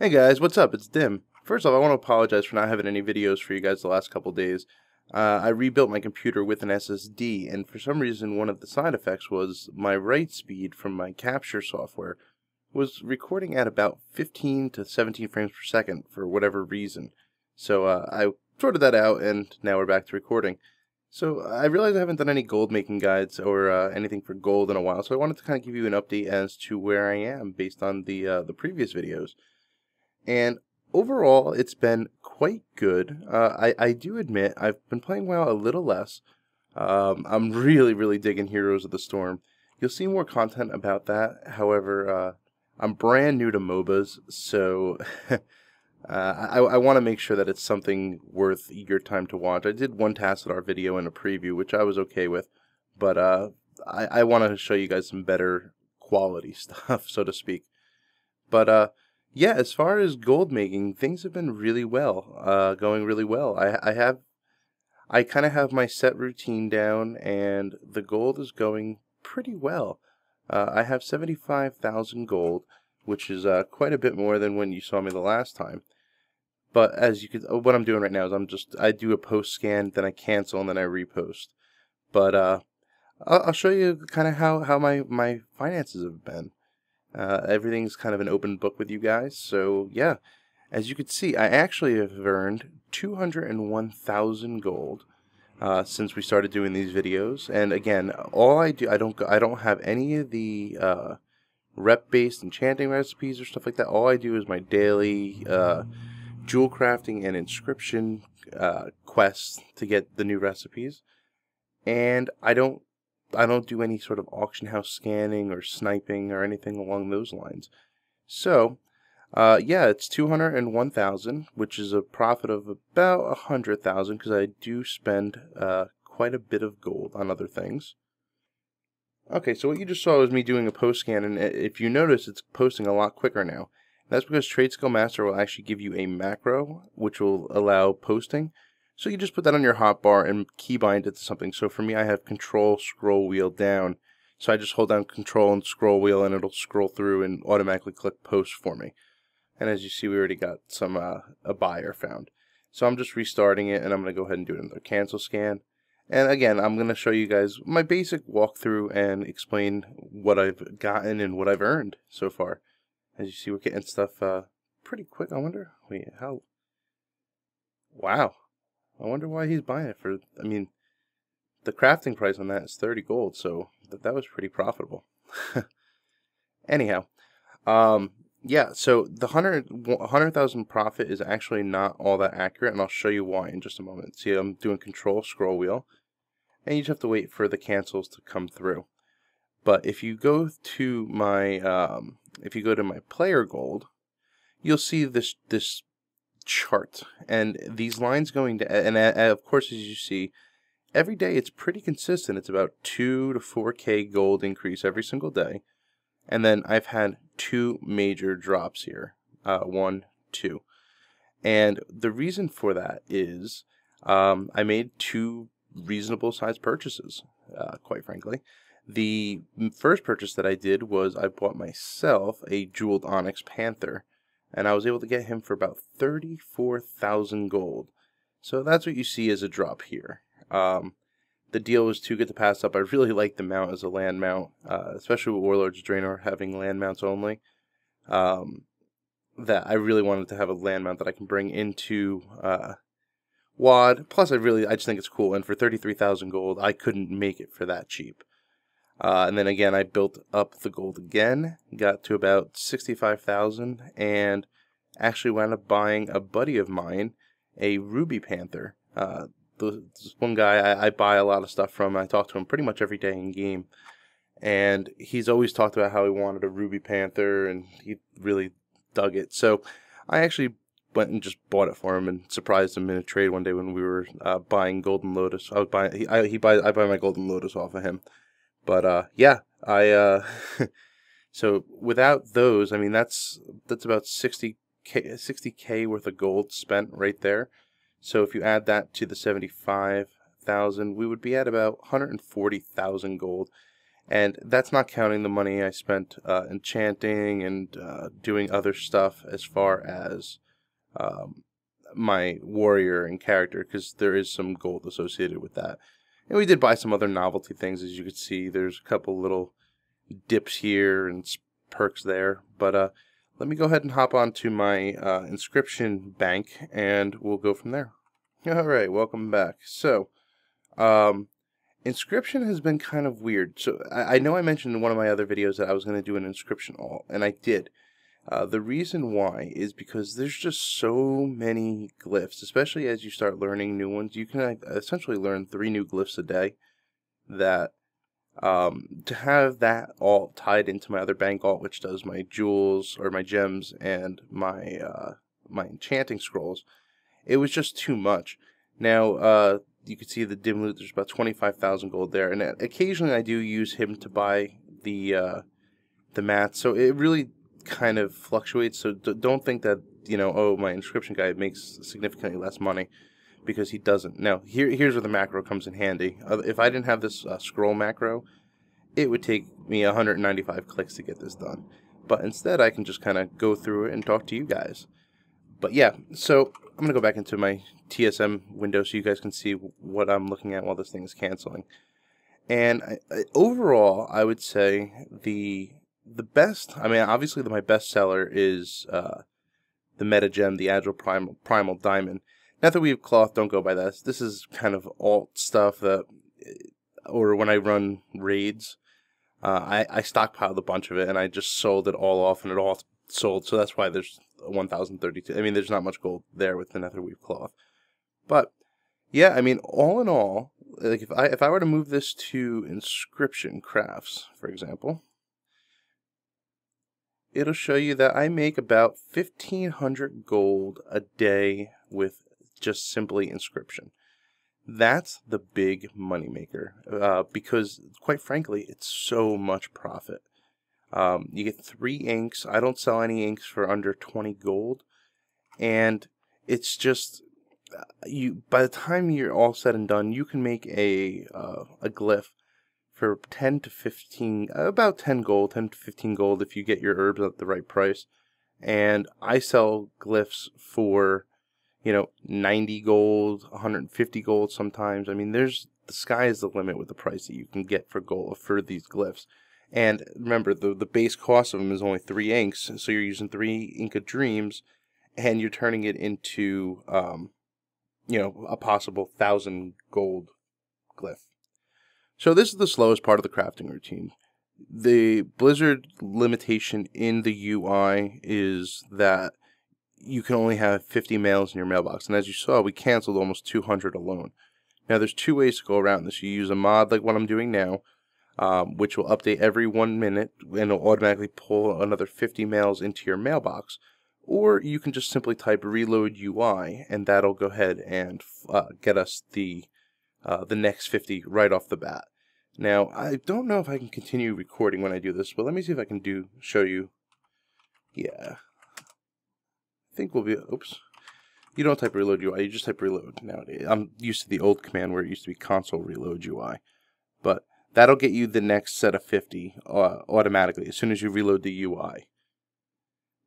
Hey guys, what's up? It's Dim. First off, I want to apologize for not having any videos for you guys the last couple days. I rebuilt my computer with an SSD, and for some reason one of the side effects was my write speed from my capture software was recording at about 15 to 17 frames per second for whatever reason. So I sorted that out, and now we're back to recording. So I realize I haven't done any gold making guides or anything for gold in a while, so I wanted to kind of give you an update as to where I am based on the previous videos. And overall, it's been quite good. I do admit I've been playing WoW a little less. I'm really digging Heroes of the Storm. You'll see more content about that. However, I'm brand new to MOBAs, so I want to make sure that it's something worth your time to watch. I did one Tassadar video in a preview, which I was okay with, but I want to show you guys some better quality stuff, so to speak. But yeah, as far as gold making, things have been really well, going really well. I kind of have my set routine down, and the gold is going pretty well. I have 75,000 gold, which is quite a bit more than when you saw me the last time. But as you could, what I'm doing right now is I do a post scan, then I cancel, and then I repost. But I'll show you kind of how my finances have been. Everything's kind of an open book with you guys, so yeah. As you can see, I actually have earned 201,000 gold since we started doing these videos. And again, all I do, I don't have any of the rep-based enchanting recipes or stuff like that. All I do is my daily Jewelcrafting and Inscription quests to get the new recipes, and I don't do any sort of auction house scanning or sniping or anything along those lines. So, yeah, it's 201,000, which is a profit of about 100,000 because I do spend quite a bit of gold on other things. Okay, so what you just saw was me doing a post scan, and if you notice, it's posting a lot quicker now. That's because Trade Skill Master will actually give you a macro, which will allow posting. So you just put that on your hotbar and keybind it to something. So for me, I have Control Scroll Wheel down. So I just hold down Control and Scroll Wheel, and it'll scroll through and automatically click Post for me. And as you see, we already got some a buyer found. So I'm just restarting it, and I'm going to go ahead and do another cancel scan. And again, I'm going to show you guys my basic walkthrough and explain what I've gotten and what I've earned so far. As you see, we're getting stuff pretty quick. I wonder, wait, how? Wow. I wonder why he's buying it for, I mean, the crafting price on that is 30 gold, so that was pretty profitable. Anyhow, yeah, so the 100,000 profit is actually not all that accurate, and I'll show you why in just a moment. See, I'm doing Control Scroll Wheel, and you just have to wait for the cancels to come through. But if you go to my player gold, you'll see this chart, and these lines going to, and of course, as you see, every day it's pretty consistent. It's about 2 to 4k gold increase every single day, and then I've had 2 major drops here, 1, 2, and the reason for that is I made 2 reasonable sized purchases, quite frankly. The first purchase that I did was I bought myself a jeweled onyx panther, and I was able to get him for about 34,000 gold. So that's what you see as a drop here. The deal was too good to pass up. I really like the mount as a land mount, especially with Warlords Draenor having land mounts only. That I really wanted to have a land mount that I can bring into WoD. Plus, I just think it's cool. And for 33,000 gold, I couldn't make it for that cheap. And then again, I built up the gold again, got to about 65,000, and actually wound up buying a buddy of mine a ruby panther. This one guy I buy a lot of stuff from. I talk to him pretty much every day in game, and he's always talked about how he wanted a ruby panther, and he really dug it. So I actually went and just bought it for him and surprised him in a trade one day when we were buying Golden Lotus. I buy my Golden Lotus off of him. But yeah, so without those, I mean that's about 60k worth of gold spent right there. So if you add that to the 75,000, we would be at about 140,000 gold. And that's not counting the money I spent enchanting and doing other stuff as far as my warrior and character, because there is some gold associated with that. And we did buy some other novelty things, as you can see. There's a couple little dips here and perks there. But let me go ahead and hop on to my inscription bank, and we'll go from there. Alright, welcome back. So, inscription has been kind of weird. So, I know I mentioned in one of my other videos that I was going to do an inscription alt, and I did. The reason why is because there's just so many glyphs, especially as you start learning new ones. You can essentially learn 3 new glyphs a day. That to have that alt tied into my other bank alt, which does my jewels or my gems and my my enchanting scrolls, it was just too much. Now you can see the dim loot. There's about 25,000 gold there, and occasionally I do use him to buy the mats. So it really kind of fluctuates, so don't think that, you know, oh, my inscription guy makes significantly less money, because he doesn't. Now, here's where the macro comes in handy. If I didn't have this scroll macro, it would take me 195 clicks to get this done. But instead, I can just kind of go through it and talk to you guys. But yeah, so I'm going to go back into my TSM window so you guys can see what I'm looking at while this thing is canceling. And overall, I would say the best, I mean, obviously my best seller is the meta gem, the Agile Primal Diamond. Not that we have cloth, don't go by that. This is kind of alt stuff that, or when I run raids, I stockpiled a bunch of it and I just sold it all off, and it all sold. So that's why there's 1,032. I mean, there's not much gold there with the netherweave cloth. But yeah, I mean, all in all, like if I were to move this to inscription crafts, for example, it'll show you that I make about 1,500 gold a day with just simply inscription. That's the big moneymaker, because quite frankly, it's so much profit. You get 3 inks. I don't sell any inks for under 20 gold, and it's just by the time you're all said and done, you can make a glyph for 10 to 15, about 10 gold, 10 to 15 gold if you get your herbs at the right price. And I sell glyphs for, you know, 90 gold, 150 gold sometimes. I mean, the sky is the limit with the price that you can get for gold for these glyphs. And remember, the base cost of them is only 3 inks, so you're using 3 Inca Dreams, and you're turning it into, you know, a possible 1,000 gold glyph. So this is the slowest part of the crafting routine. The Blizzard limitation in the UI is that you can only have 50 mails in your mailbox. And as you saw, we canceled almost 200 alone. Now there's 2 ways to go around this. You use a mod like what I'm doing now, which will update every 1 minute, and it'll automatically pull another 50 mails into your mailbox. Or you can just simply type reload UI, and that'll go ahead and get us the next 50 right off the bat. Now, I don't know if I can continue recording when I do this, but let me see if I can show you. Yeah. I think we'll be, oops. You don't type reload UI, you just type reload nowadays. I'm used to the old command where it used to be console reload UI. But that'll get you the next set of 50 automatically as soon as you reload the UI.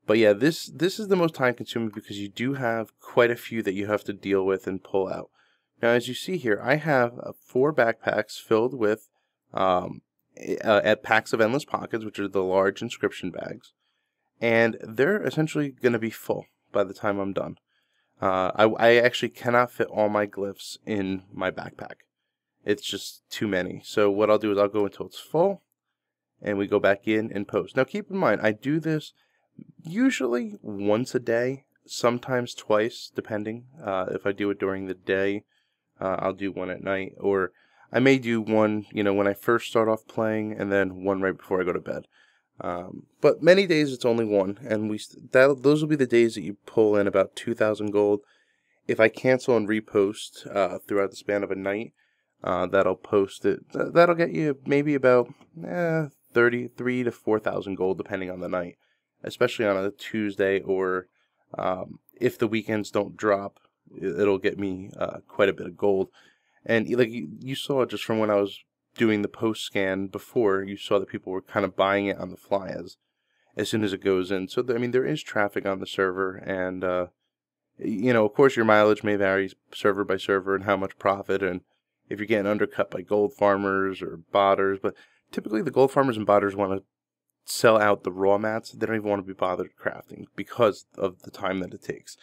But yeah, this is the most time consuming because you do have quite a few that you have to deal with and pull out. Now, as you see here, I have 4 backpacks filled with packs of Endless Pockets, which are the large inscription bags. And they're essentially going to be full by the time I'm done. I actually cannot fit all my glyphs in my backpack. It's just too many. So what I'll do is I'll go until it's full, and we go back in and post. Now keep in mind, I do this usually once a day, sometimes twice, depending. If I do it during the day, I'll do one at night, or I may do one, you know, when I first start off playing, and then one right before I go to bed. But many days it's only one, and those will be the days that you pull in about 2,000 gold. If I cancel and repost throughout the span of a night, that'll post it. That'll get you maybe about 33 to 4,000 gold, depending on the night, especially on a Tuesday, or if the weekends don't drop, it'll get me quite a bit of gold. And like you saw just from when I was doing the post scan before, you saw that people were kind of buying it on the fly as soon as it goes in. So I mean, there is traffic on the server, and you know, of course, your mileage may vary server by server and how much profit, and if you're getting undercut by gold farmers or botters. But typically, the gold farmers and botters want to sell out the raw mats. They don't even want to be bothered crafting because of the time that it takes.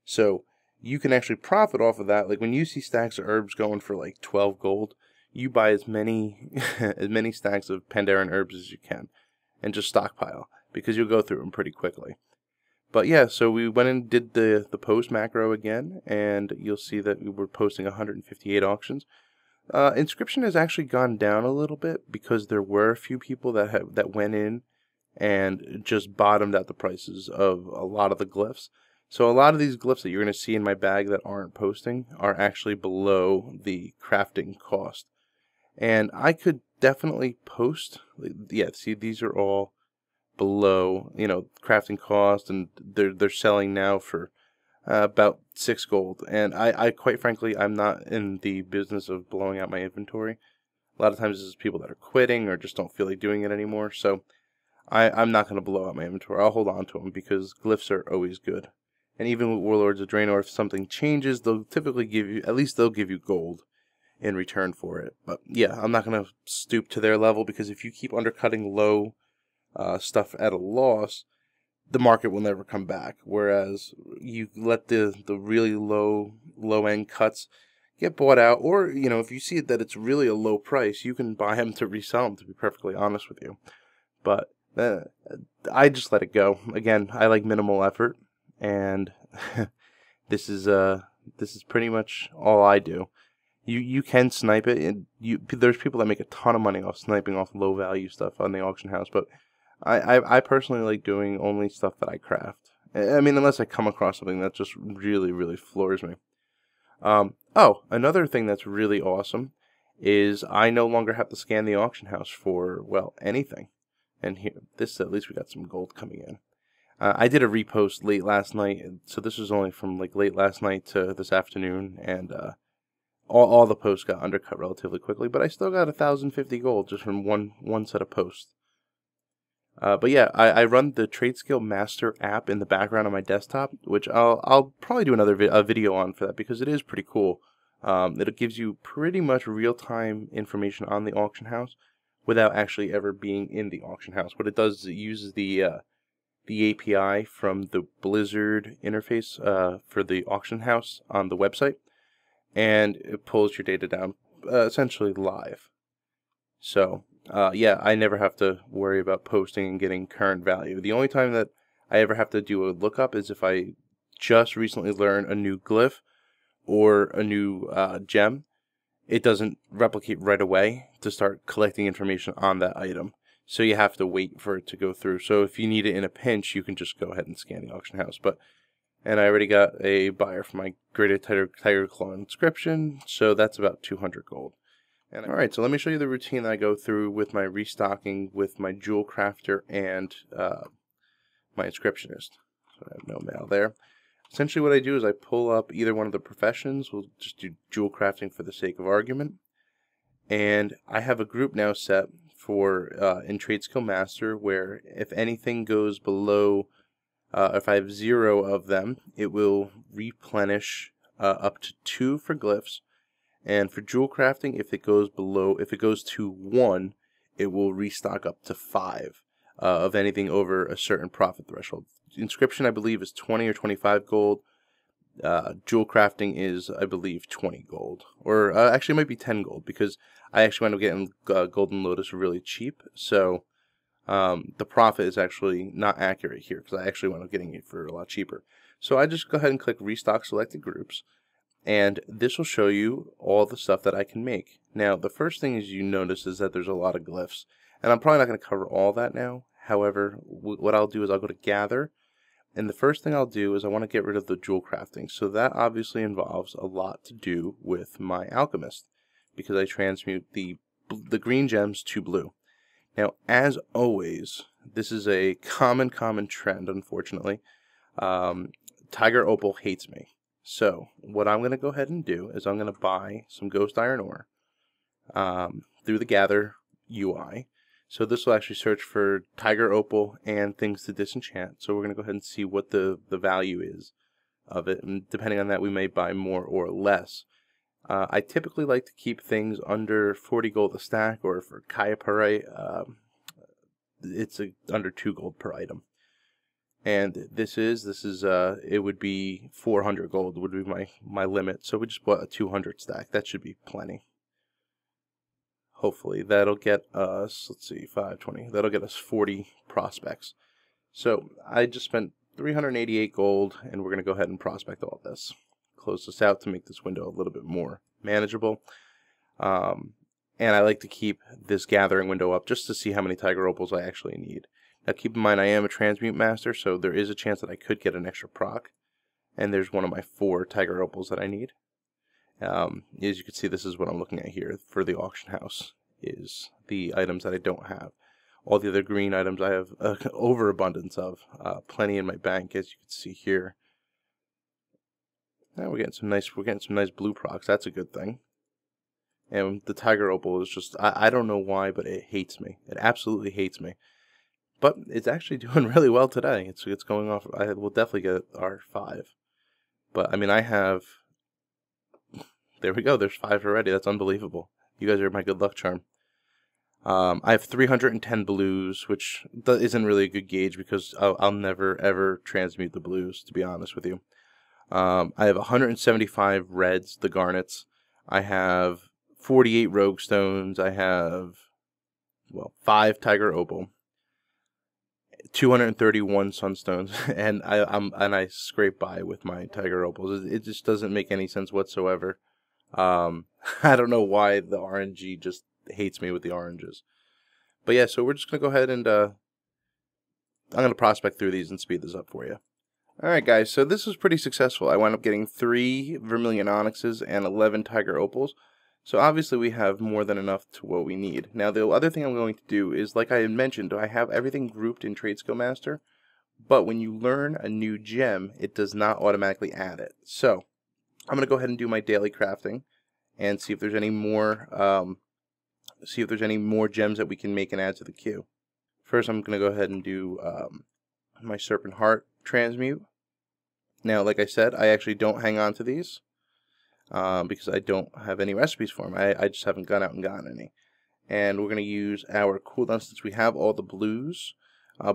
So you can actually profit off of that. Like when you see stacks of herbs going for like 12 gold, you buy as many as many stacks of Pandaren herbs as you can and just stockpile, because you'll go through them pretty quickly. But yeah, so we went and did the post macro again, and you'll see that we were posting 158 auctions. Inscription has actually gone down a little bit because there were a few people that went in and just bottomed out the prices of a lot of the glyphs. So a lot of these glyphs that you're going to see in my bag that aren't posting are actually below the crafting cost. And I could definitely post. Yeah, see, these are all below, you know, crafting cost, and they're selling now for about 6 gold. And I quite frankly, I'm not in the business of blowing out my inventory. A lot of times this is people that are quitting or just don't feel like doing it anymore. So I'm not going to blow out my inventory. I'll hold on to them because glyphs are always good. And even with Warlords of Draenor, if something changes, they'll typically give you, at least they'll give you gold in return for it. But yeah, I'm not going to stoop to their level, because if you keep undercutting low stuff at a loss, the market will never come back. Whereas you let the really low end cuts get bought out, or you know, if you see that it's really a low price, you can buy them to resell them, to be perfectly honest with you. But I just let it go. Again, I like minimal effort, and this is pretty much all I do. You can snipe it, and there's people that make a ton of money off sniping off low value stuff on the auction house, but I personally like doing only stuff that I craft. I mean, unless I come across something that just really, really floors me. Oh, another thing that's really awesome is I no longer have to scan the auction house for, well, anything. And here, at least we got some gold coming in. I did a repost late last night, so this was only from like late last night to this afternoon, and all the posts got undercut relatively quickly, but I still got 1,050 gold just from one set of posts. But yeah, I run the Trade Skill Master app in the background on my desktop, which I'll probably do another video on for that, because it is pretty cool. It gives you pretty much real-time information on the auction house without actually ever being in the auction house. What it does is it uses the API from the Blizzard interface for the auction house on the website, and it pulls your data down essentially live. So yeah, I never have to worry about posting and getting current value. The only time that I ever have to do a lookup is if I just recently learned a new glyph or a new gem. It doesn't replicate right away to start collecting information on that item. So you have to wait for it to go through. So if you need it in a pinch, you can just go ahead and scan the auction house. And I already got a buyer for my Graded Tiger Claw Inscription, so that's about 200 gold. Alright, so let me show you the routine that I go through with my restocking with my Jewelcrafter and my Inscriptionist. So I have no mail there. Essentially what I do is I pull up either one of the professions. We'll just do Jewelcrafting for the sake of argument. And I have a group now set for in Trade Skill Master, where if anything goes below, if I have 0 of them, it will replenish up to 2 for glyphs. And for Jewelcrafting, if it goes to 1, it will restock up to 5 of anything over a certain profit threshold. Inscription, I believe, is 20 or 25 gold. Jewelcrafting is, I believe, 20 gold. Or actually, it might be 10 gold, because I actually wound up getting Golden Lotus really cheap. So the profit is actually not accurate here, because I actually wound up getting it for a lot cheaper. So I just go ahead and click Restock Selected Groups. And this will show you all the stuff that I can make. Now, the first thing you notice is that there's a lot of glyphs. And I'm probably not going to cover all that now. However, what I'll do is I'll go to Gather. And the first thing I'll do is I want to get rid of the Jewelcrafting. So that obviously involves a lot to do with my Alchemist, because I transmute the green gems to blue. Now, as always, this is a common trend, unfortunately. Tiger Opal hates me. So, what I'm going to go ahead and do is I'm going to buy some Ghost Iron Ore. through the Gather UI. So this will actually search for Tiger Opal and things to disenchant. So we're going to go ahead and see what the value is of it. And depending on that, we may buy more or less. I typically like to keep things under 40 gold a stack, or for Kaiapurite, it's under 2 gold per item. And this is it would be 400 gold would be my limit. So we just bought a 200 stack. That should be plenty. Hopefully that'll get us, let's see, 520. That'll get us 40 prospects. So I just spent 388 gold, and we're going to go ahead and prospect all this. Close this out to make this window a little bit more manageable. And I like to keep this gathering window up just to see how many Tiger Opals I actually need. Now keep in mind, I am a transmute master, so there is a chance that I could get an extra proc. And there's one of my 4 Tiger Opals that I need. As you can see, this is what I'm looking at here for the auction house, is the items that I don't have. All the other green items I have overabundance of, plenty in my bank, as you can see here. Now we're getting some nice blue procs. That's a good thing. And the Tiger Opal is just, I don't know why, but it hates me. It absolutely hates me. But it's actually doing really well today. It's going off. I will definitely get R5. But I mean, I have. There we go. There's 5 already. That's unbelievable. You guys are my good luck charm. I have 310 blues, which isn't really a good gauge because I'll never ever transmute the blues, to be honest with you. I have 175 reds, the garnets. I have 48 rogue stones. I have, well, 5 Tiger Opal, 231 sunstones, and I scrape by with my Tiger Opals. It just doesn't make any sense whatsoever. I don't know why the RNG just hates me with the oranges. But yeah, so we're just gonna go ahead and I'm gonna prospect through these and speed this up for you. Alright guys, so this was pretty successful. I wound up getting 3 Vermilion Onyxes and 11 Tiger Opals. So obviously we have more than enough to what we need. Now the other thing I'm going to do is, like I had mentioned, I have everything grouped in Trade Skill Master, but when you learn a new gem, it does not automatically add it. So I'm going to go ahead and do my daily crafting and see if there's any more gems that we can make and add to the queue. First I'm going to go ahead and do my Serpent Heart transmute. Now like I said, I actually don't hang on to these. Because I don't have any recipes for them. I just haven't gone out and gotten any. And we're going to use our cooldown since we have all the blues.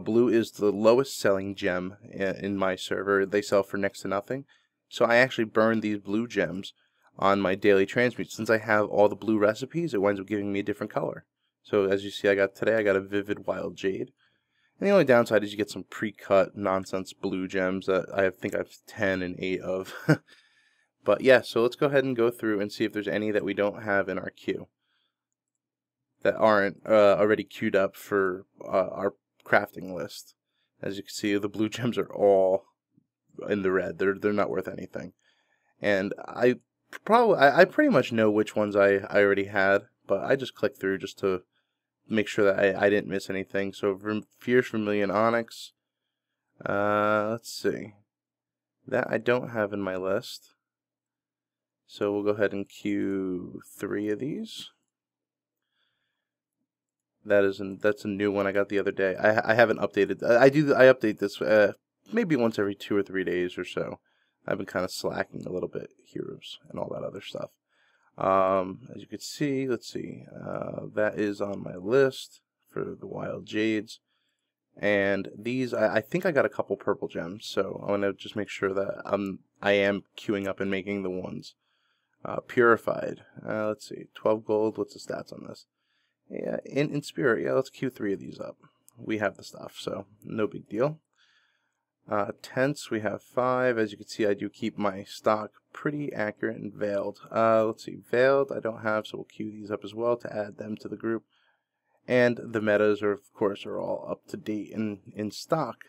Blue is the lowest selling gem in my server. They sell for next to nothing. So I actually burn these blue gems on my daily transmute. Since I have all the blue recipes, it winds up giving me a different color. So as you see, I got a vivid wild jade. And the only downside is you get some pre-cut nonsense blue gems that I think I have 10 and 8 of. But yeah, so let's go ahead and go through and see if there's any that we don't have in our queue that aren't already queued up for our crafting list. As you can see, the blue gems are all in the red. They're not worth anything. And I pretty much know which ones I already had, but I just clicked through just to make sure that I didn't miss anything. So Fierce Vermilion Onyx. Let's see. That I don't have in my list. So we'll go ahead and queue 3 of these. That's a new one I got the other day. I haven't updated. I update this maybe once every 2 or 3 days or so. I've been kind of slacking a little bit, heroes and all that other stuff. As you can see, let's see. That is on my list for the wild jades. And these, I think I got a couple purple gems, so I want to just make sure that I am queuing up and making the ones. Purified. Let's see. 12 gold. What's the stats on this? Yeah, in spirit. Yeah, let's queue 3 of these up. We have the stuff, so no big deal. Tents, we have 5. As you can see, I do keep my stock pretty accurate and veiled. Let's see. Veiled, I don't have, so we'll queue these up as well to add them to the group. And the metas are, of course, are all up to date in stock,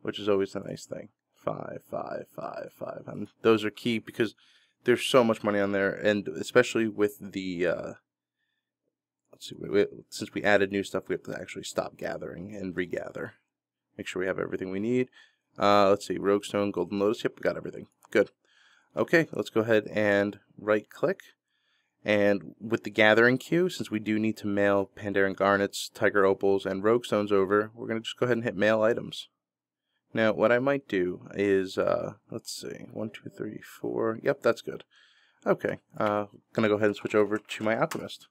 which is always a nice thing. 5, 5, 5, 5. And those are key because there's so much money on there, and especially with the, let's see, since we added new stuff, we have to actually stop gathering and regather. Make sure we have everything we need. Let's see, Rogue Stone, Golden Lotus, yep, we got everything. Good. Okay, let's go ahead and right-click, And with the gathering queue, since we do need to mail Pandaren Garnets, Tiger Opals, and Rogue Stones over, we're going to just go ahead and hit mail items. Now, what I might do is, let's see, 1, 2, 3, 4, yep, that's good. Okay, going to go ahead and switch over to my Alchemist.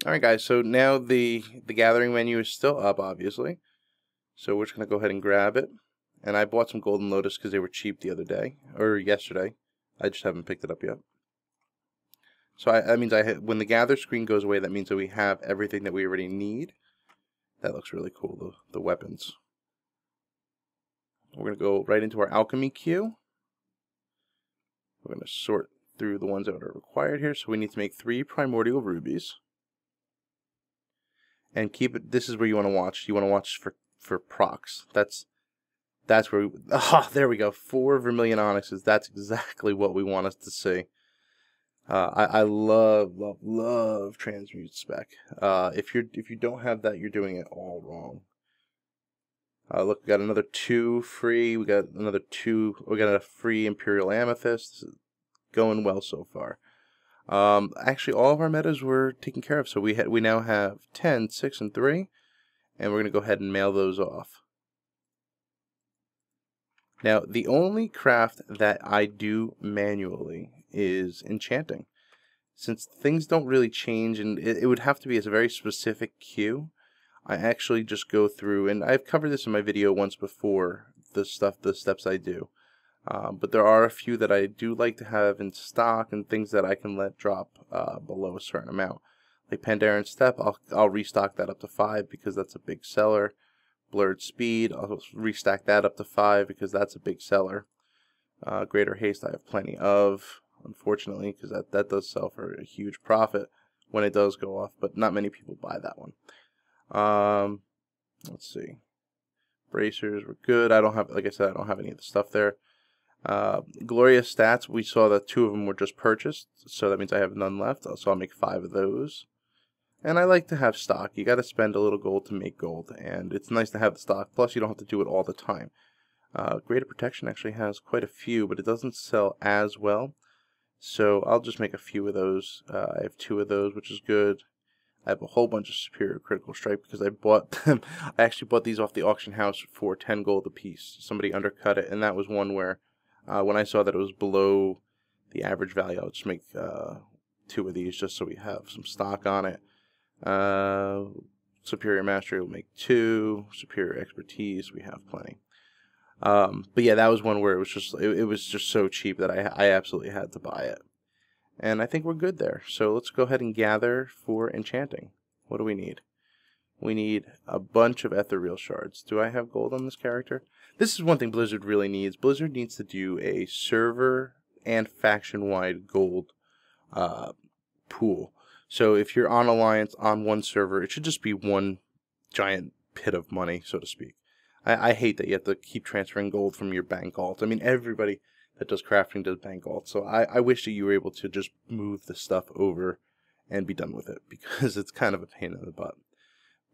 Alright guys, so now the gathering menu is still up, obviously. So we're just going to go ahead and grab it. And I bought some Golden Lotus because they were cheap the other day, or yesterday. I just haven't picked it up yet. So that means when the gather screen goes away, that means that we have everything that we already need. That looks really cool, the weapons. We're going to go right into our alchemy queue. We're going to sort through the ones that are required here. So we need to make 3 primordial rubies. And keep it, this is where you want to watch. You want to watch for procs. That's where there we go. 4 vermilion onyxes. That's exactly what we want us to see. I love transmute spec. If you don't have that, you're doing it all wrong. Look, we got another 2 free. We got another 2. We got a free Imperial Amethyst. This is going well so far. Actually, all of our metas were taken care of. So we now have 10, 6, and 3, and we're gonna go ahead and mail those off. Now, the only craft that I do manually is Enchanting. Since things don't really change, and it would have to be a very specific queue, I actually just go through, and I've covered this in my video once before, the steps I do. But there are a few that I do like to have in stock, and things that I can let drop below a certain amount. Like Pandaren Step, I'll restock that up to 5 because that's a big seller. Blurred Speed, I'll restack that up to 5 because that's a big seller. Greater Haste I have plenty of, unfortunately, because that does sell for a huge profit when it does go off, but not many people buy that one. Let's see. Bracers were good. I don't have, like I said, I don't have any of the stuff there. Glorious Stats, we saw that 2 of them were just purchased, so that means I have none left, so I'll make 5 of those. And I like to have stock. You got to spend a little gold to make gold, and it's nice to have the stock. Plus, you don't have to do it all the time. Greater Protection actually has quite a few, but it doesn't sell as well. So I'll just make a few of those. I have 2 of those, which is good. I have a whole bunch of Superior Critical Strike because I bought them. I actually bought these off the auction house for 10 gold a piece. Somebody undercut it, and that was one where when I saw that it was below the average value, I'll just make 2 of these just so we have some stock on it. Superior Mastery will make 2. Superior Expertise, we have plenty. But yeah, that was one where it was just so cheap that I absolutely had to buy it. And I think we're good there. So let's go ahead and gather for Enchanting. What do we need? We need a bunch of ethereal shards. Do I have gold on this character? This is one thing Blizzard really needs. Blizzard needs to do a server and faction-wide gold pool. So if you're on Alliance on one server, it should just be one giant pit of money, so to speak. I hate that you have to keep transferring gold from your bank alt. I mean, everybody that does crafting does bank alt. So I wish that you were able to just move the stuff over and be done with it, because it's kind of a pain in the butt.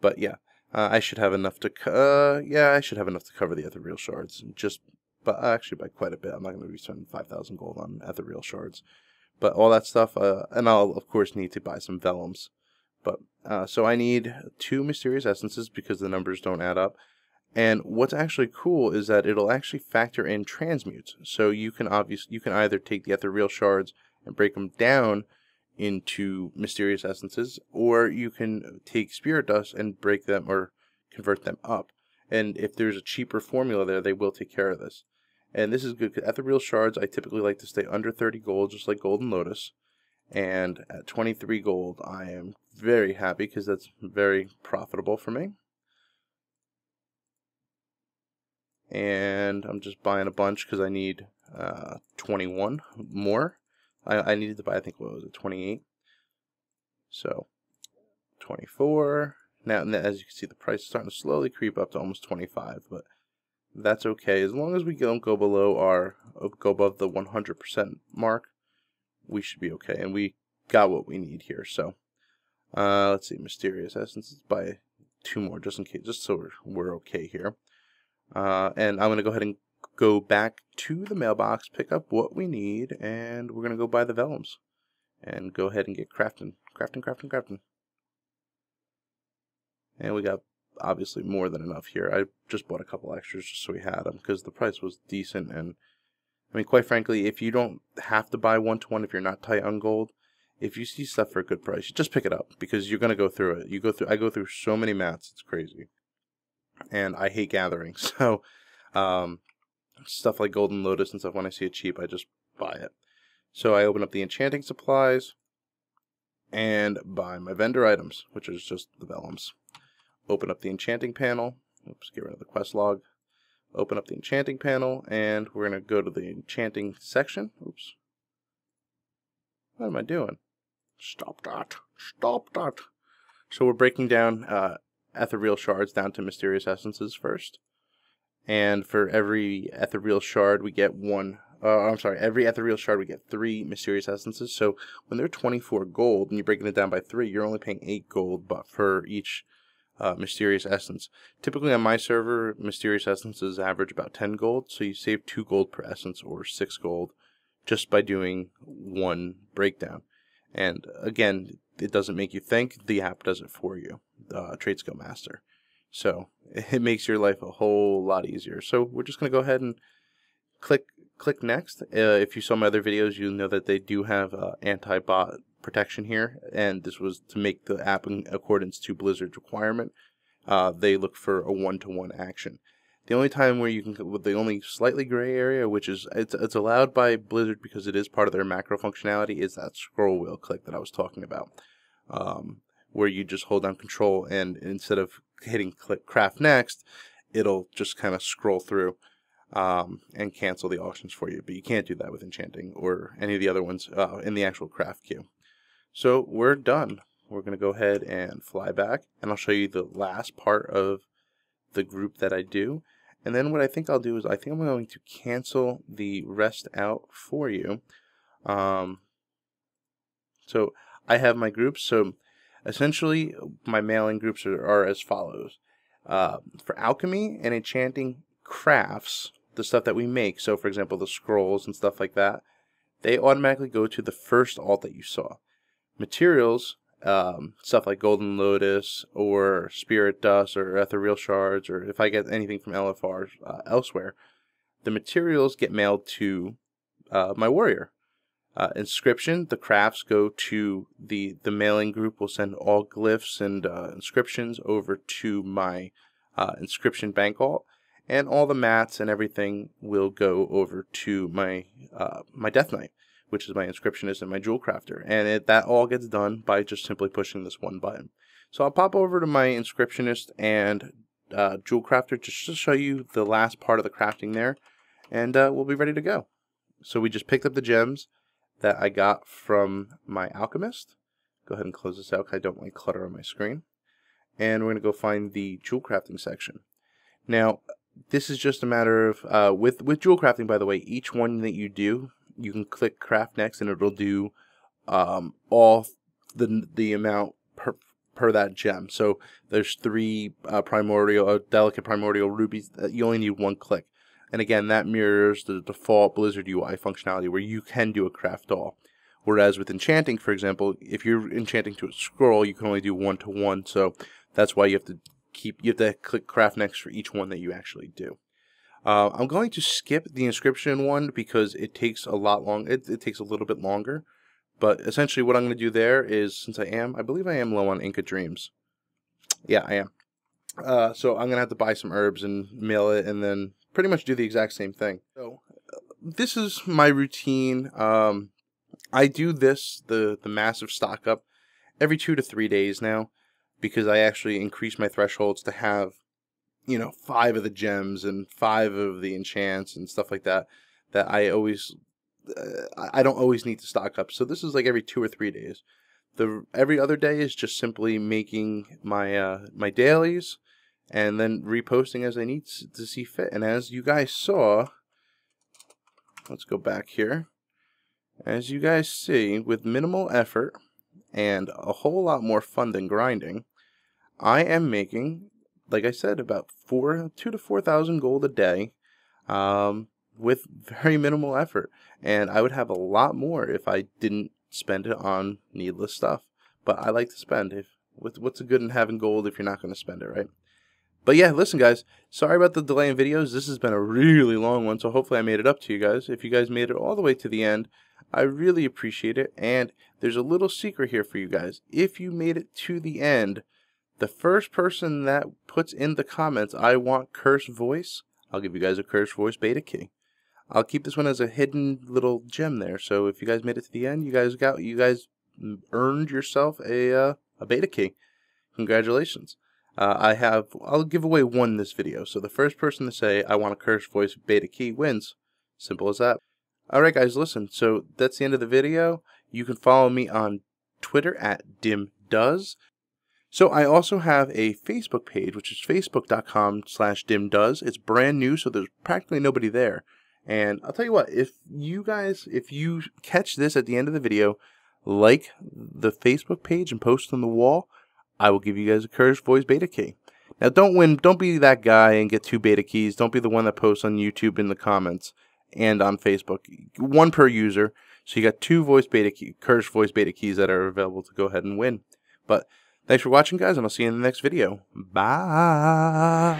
But yeah, I should have enough to cover the ethereal shards. But actually by quite a bit. I'm not going to be spending 5,000 gold on ethereal shards. But all that stuff, and I'll of course need to buy some vellums. But so I need 2 mysterious essences because the numbers don't add up. And what's actually cool is that it'll actually factor in transmutes. So you can either take the ethereal shards and break them down into mysterious essences, or you can take spirit dust and break them or convert them up. And if there's a cheaper formula there, they will take care of this. And this is good because ethereal shards, I typically like to stay under 30 gold, just like Golden Lotus. And at 23 gold, I am very happy because that's very profitable for me. And I'm just buying a bunch because I need 21 more. I needed to buy, I think, what was it, 28? So, 24. Now, as you can see, the price is starting to slowly creep up to almost 25, but that's okay. As long as we don't go above the 100% mark, we should be okay. And we got what we need here. So, let's see, Mysterious Essences, buy 2 more just in case, just so we're okay here. And I'm going to go ahead and go back to the mailbox, pick up what we need, and we're going to go buy the vellums. and go ahead and get crafting. Crafting. And we got obviously more than enough here. I just bought a couple extras just so we had them because the price was decent. And I mean, quite frankly, if you don't have to buy 1-to-1 if you're not tight on gold, if you see stuff for a good price, you just pick it up because you're gonna go through it. I go through so many mats, it's crazy, and I hate gathering. So stuff like Golden Lotus and stuff, when I see it cheap, I just buy it. So I open up the enchanting supplies and buy my vendor items, which is just the vellums. Open up the enchanting panel. Oops, get rid of the quest log. Open up the enchanting panel, and we're going to go to the enchanting section. Oops. What am I doing? Stop that. Stop that. So we're breaking down ethereal shards down to mysterious essences first. And for every ethereal shard, we get every ethereal shard we get 3 mysterious essences. So when they're 24 gold, and you're breaking it down by 3, you're only paying 8 gold but for each mysterious essence. Typically on my server, mysterious essences average about 10 gold, so you save 2 gold per essence or 6 gold just by doing one breakdown. And again, it doesn't make you think, the app does it for you, Trade Skill Master. So it makes your life a whole lot easier. So we're just going to go ahead and click next. If you saw my other videos, you know that they do have anti-bot protection here, and this was to make the app in accordance to Blizzard's requirement. They look for a 1-to-1 action. The only time where you can, the only slightly gray area, which is it's allowed by Blizzard because it is part of their macro functionality, is that scroll wheel click that I was talking about, where you just hold down Control and instead of hitting click craft next, it'll just kind of scroll through and cancel the auctions for you. But you can't do that with Enchanting or any of the other ones in the actual craft queue. So we're done. We're going to go ahead and fly back, and I'll show you the last part of the group that I do. And then what I think I'll do is I think I'm going to cancel the rest out for you. So I have my groups. So essentially my mailing groups are as follows. For Alchemy and Enchanting crafts, the stuff that we make, so for example the scrolls and stuff like that, they automatically go to the first alt that you saw. Materials, stuff like Golden Lotus or Spirit Dust or Ethereal Shards, or if I get anything from LFR elsewhere, the materials get mailed to my warrior. Inscription, the crafts go to the mailing group. Will send all glyphs and inscriptions over to my inscription bank alt, and all the mats and everything will go over to my my Death Knight, which is my inscriptionist and my Jewelcrafter, and that all gets done by just simply pushing this one button. So I'll pop over to my inscriptionist and Jewelcrafter just to show you the last part of the crafting there, and we'll be ready to go. So we just picked up the gems that I got from my alchemist. Go ahead and close this out because I don't like clutter on my screen. And we're going to go find the Jewelcrafting section. Now, this is just a matter of, with Jewelcrafting, by the way, each one that you do, you can click craft next and it'll do all the amount per that gem. So there's 3 delicate primordial rubies. You only need 1 click. And again, that mirrors the default Blizzard UI functionality where you can do a craft all. Whereas with Enchanting, for example, if you're enchanting to a scroll, you can only do 1-to-1. So that's why you have to click craft next for each one that you actually do. I'm going to skip the inscription one because it takes a lot long. It takes a little bit longer. But essentially what I'm going to do there is, since I believe I am low on Inca Dreams. Yeah, I am. So I'm going to have to buy some herbs and mail it and then pretty much do the exact same thing. So this is my routine. I do this, the massive stock up, every 2 to 3 days now, because I actually increase my thresholds to have, 5 of the gems and 5 of the enchants and stuff like that, that I don't always need to stock up. So this is like every 2 or 3 days. Every other day is just simply making my my dailies and then reposting as I need to see fit. And as you guys saw, let's go back here. As you guys see, with minimal effort and a whole lot more fun than grinding, I am making, like I said, about 2,000 to 4,000 gold a day with very minimal effort. And I would have a lot more if I didn't spend it on needless stuff. But I like to spend. What's the good in having gold if you're not going to spend it, right? But yeah, listen guys, sorry about the delay in videos. This has been a really long one, so hopefully I made it up to you guys. If you guys made it all the way to the end, I really appreciate it. And there's a little secret here for you guys. If you made it to the end, the first person that puts in the comments, I want cursed voice, I'll give you guys a cursed voice beta key. I'll keep this one as a hidden little gem there. So if you guys made it to the end, you guys earned yourself a beta key. Congratulations. I'll give away one this video. So the first person to say, I want a cursed voice beta key wins. Simple as that. Alright guys, listen. So that's the end of the video. You can follow me on Twitter at dimdoes. So I also have a Facebook page, which is facebook.com/dimdoes. It's brand new, so there's practically nobody there. And I'll tell you what, if you catch this at the end of the video, like the Facebook page and post on the wall, I will give you guys a cursed voice beta key. Now don't be that guy and get 2 beta keys. Don't be the one that posts on YouTube in the comments and on Facebook. 1 per user. So you got 2 cursed voice beta keys that are available to go ahead and win. But thanks for watching guys, and I'll see you in the next video. Bye.